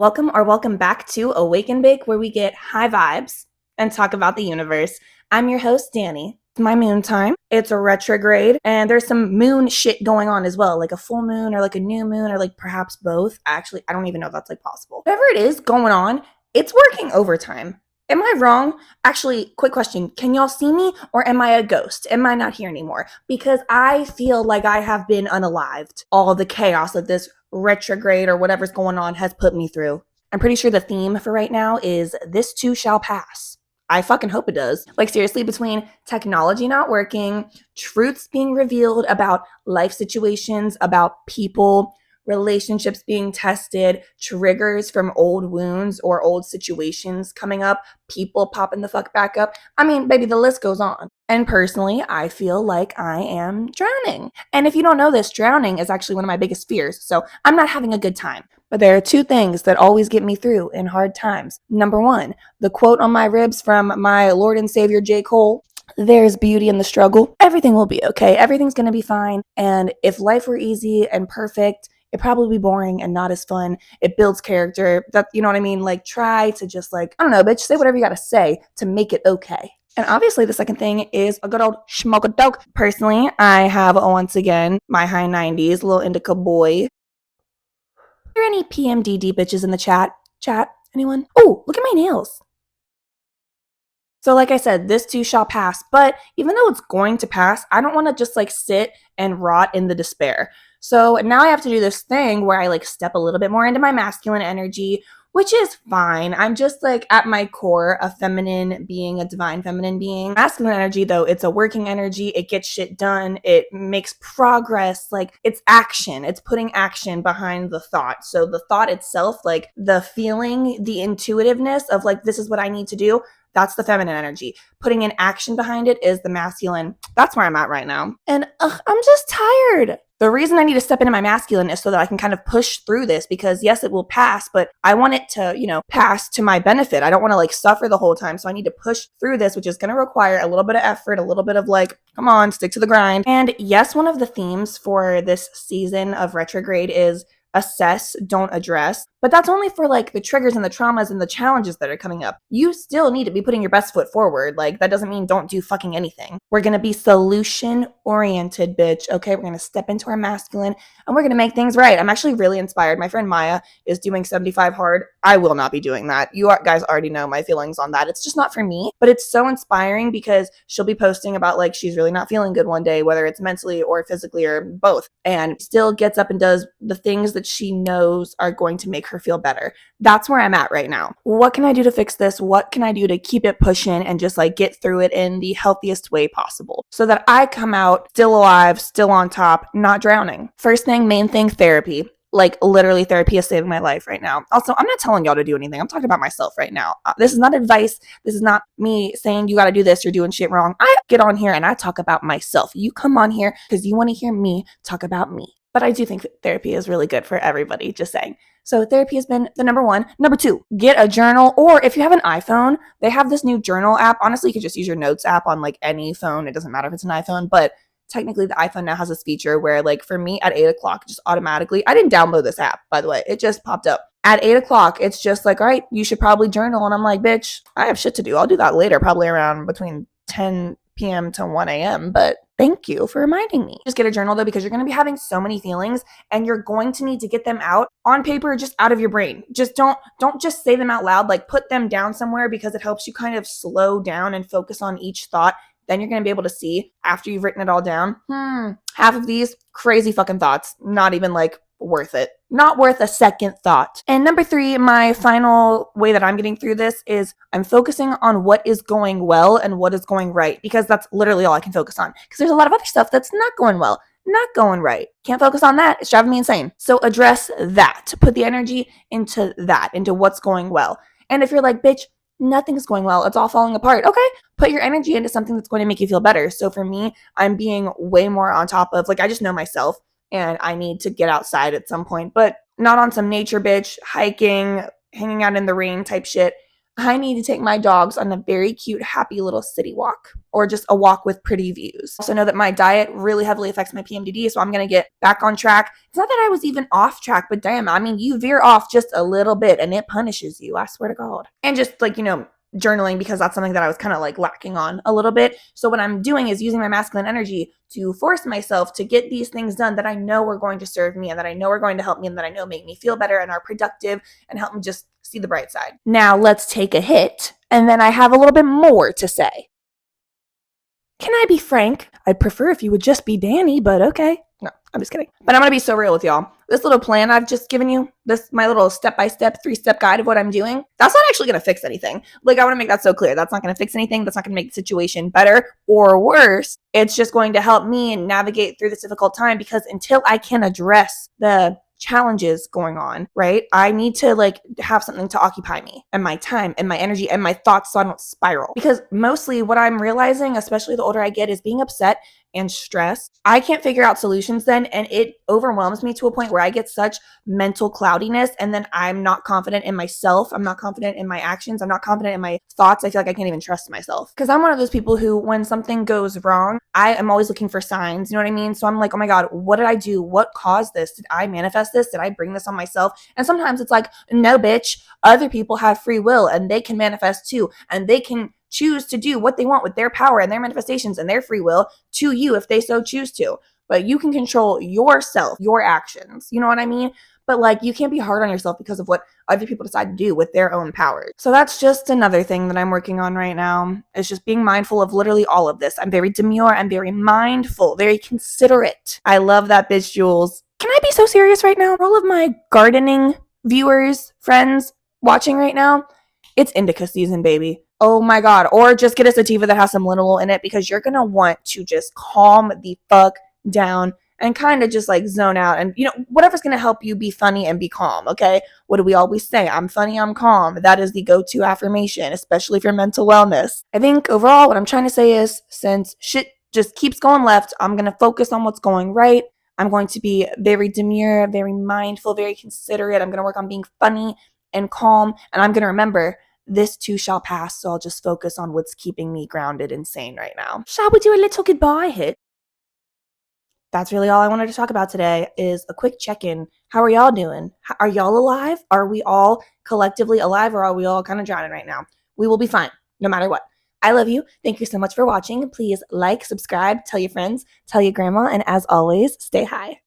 Welcome back to Awake and Bake, where we get high vibes and talk about the universe. I'm your host, Danny. It's my moon time. It's a retrograde, and there's some moon shit going on as well, like a full moon or like a new moon or like perhaps both. Actually, I don't even know if that's like possible. Whatever it is going on, it's working overtime. Am I wrong? Actually, quick question. Can y'all see me or am I a ghost? Am I not here anymore? Because I feel like I have been unalived. All the chaos of this retrograde or whatever's going on has put me through. I'm pretty sure the theme for right now is this too shall pass. I fucking hope it does. Like, seriously, between technology not working, truths being revealed about life situations, about people, relationships being tested, triggers from old wounds or old situations coming up, people popping the fuck back up. I mean, baby, the list goes on. And personally, I feel like I am drowning. And if you don't know this, drowning is actually one of my biggest fears. So I'm not having a good time. But there are two things that always get me through in hard times. Number one, the quote on my ribs from my Lord and Savior J. Cole: there's beauty in the struggle. Everything will be okay. Everything's going to be fine. And if life were easy and perfect, it'd probably be boring and not as fun. It builds character. That, you know what I mean? Like, try to just like, I don't know, bitch, say whatever you got to say to make it okay. And obviously, the second thing is a good old smoke a dope. Personally, I have once again my high 90s, little indica boy. Are there any PMDD bitches in the chat? Chat? Anyone? Oh, look at my nails. So like I said, this too shall pass. But even though it's going to pass, I don't want to just like sit and rot in the despair. So now I have to do this thing where I like step a little bit more into my masculine energy, which is fine. I'm just like at my core a feminine being, a divine feminine being. Masculine energy, though, it's a working energy. It gets shit done. It makes progress. Like, it's action. It's putting action behind the thought. So the thought itself, like the feeling, the intuitiveness of like, this is what I need to do, that's the feminine energy. Putting an action behind it is the masculine. That's where I'm at right now. And I'm just tired. The reason I need to step into my masculine is so that I can kind of push through this, because yes, it will pass, but I want it to, pass to my benefit. I don't want to like suffer the whole time. So I need to push through this, which is going to require a little bit of effort, a little bit of like, come on, stick to the grind. And yes, one of the themes for this season of retrograde is assess, don't address. But that's only for like the triggers and the traumas and the challenges that are coming up. You still need to be putting your best foot forward. Like, that doesn't mean don't do fucking anything. We're going to be solution oriented, bitch. Okay, we're going to step into our masculine and we're going to make things right. I'm actually really inspired. My friend Maya is doing 75 hard. I will not be doing that. You guys already know my feelings on that. It's just not for me, but it's so inspiring because she'll be posting about like she's really not feeling good one day, whether it's mentally or physically or both, and still gets up and does the things that she knows are going to make her feel better. That's where I'm at right now. What can I do to fix this? What can I do to keep it pushing and just like get through it in the healthiest way possible so that I come out still alive, still on top, not drowning? First thing, main thing, therapy. Like, literally, therapy is saving my life right now. Also, I'm not telling y'all to do anything. I'm talking about myself right now. This is not advice. This is not me saying you got to do this, you're doing shit wrong. I get on here and I talk about myself. You come on here because you want to hear me talk about me. But I do think that therapy is really good for everybody, just saying. So therapy has been the number one. Number two, get a journal. Or if you have an iPhone, they have this new journal app. Honestly, you could just use your notes app on like any phone. It doesn't matter if it's an iPhone, but technically the iPhone now has this feature where like for me at 8 o'clock, just automatically, I didn't download this app, by the way. It just popped up. At 8 o'clock, it's just like, all right, you should probably journal. And I'm like, bitch, I have shit to do. I'll do that later, probably around between 10 p.m. to 1 a.m. But thank you for reminding me. Just get a journal though, because you're going to be having so many feelings and you're going to need to get them out on paper, just out of your brain. Just don't just say them out loud. Like, put them down somewhere, because it helps you kind of slow down and focus on each thought. Then you're going to be able to see after you've written it all down, half of these crazy fucking thoughts, not even like worth it. Not worth a second thought. And number three, my final way that I'm getting through this is I'm focusing on what is going well and what is going right, because that's literally all I can focus on. Because there's a lot of other stuff that's not going well, not going right. Can't focus on that. It's driving me insane. So address that. Put the energy into that, into what's going well. And if you're like, bitch, nothing's going well, it's all falling apart. Okay, put your energy into something that's going to make you feel better. So for me, I'm being way more on top of, like, I just know myself and I need to get outside at some point, but not on some nature bitch, hiking, hanging out in the rain type shit. I need to take my dogs on a very cute, happy little city walk or just a walk with pretty views. Also know that my diet really heavily affects my PMDD, so I'm going to get back on track. It's not that I was even off track, but damn, I mean, you veer off just a little bit and it punishes you, I swear to God. And just like, journaling, because that's something that I was kind of like lacking on a little bit. So what I'm doing is using my masculine energy to force myself to get these things done that I know are going to serve me and that I know are going to help me and that I know make me feel better and are productive and help me just see the bright side. Now let's take a hit, and then I have a little bit more to say. Can I be frank? I'd prefer if you would just be Danny, but okay. No, I'm just kidding. But I'm going to be so real with y'all. This little plan I've just given you, my little step-by-step, 3-step guide of what I'm doing, that's not actually going to fix anything. Like, I want to make that so clear. That's not going to fix anything. That's not going to make the situation better or worse. It's just going to help me navigate through this difficult time, because until I can address the challenges going on, right? I need to like have something to occupy me and my time and my energy and my thoughts so I don't spiral. Because mostly what I'm realizing, especially the older I get, is being upset and stressed. I can't figure out solutions then, and it overwhelms me to a point where I get such mental cloudiness, and then I'm not confident in myself. I'm not confident in my actions. I'm not confident in my thoughts. I feel like I can't even trust myself, because I'm one of those people who, when something goes wrong, I am always looking for signs. You know what I mean? So I'm like, oh my God, what did I do? What caused this? Did I manifest this? Did I bring this on myself? And sometimes it's like, no, bitch, other people have free will and they can manifest too, and they can choose to do what they want with their power and their manifestations and their free will to you if they so choose to. But you can control yourself, your actions. You know what I mean? But like, you can't be hard on yourself because of what other people decide to do with their own powers. So that's just another thing that I'm working on right now. It's just being mindful of literally all of this. I'm very demure. I'm very mindful, very considerate. I love that, bitch, Jules. Can I be so serious right now? For all of my gardening viewers, friends watching right now, it's indica season, baby. Oh my God. Or just get a sativa that has some linalool in it, because you're going to want to just calm the fuck down and kind of just like zone out, and whatever's going to help you be funny and be calm. Okay, what do we always say? I'm funny, I'm calm. That is the go-to affirmation, especially for mental wellness. I think overall what I'm trying to say is, since shit just keeps going left, I'm going to focus on what's going right. I'm going to be very demure, very mindful, very considerate. I'm going to work on being funny and calm, and I'm going to remember this too shall pass. So I'll just focus on what's keeping me grounded and sane right now. Shall we do a little goodbye hit? That's really all I wanted to talk about today, is a quick check-in. How are y'all doing? Are y'all alive? Are we all collectively alive, or are we all kind of drowning right now? We will be fine, no matter what. I love you. Thank you so much for watching. Please like, subscribe, tell your friends, tell your grandma, and as always, stay high.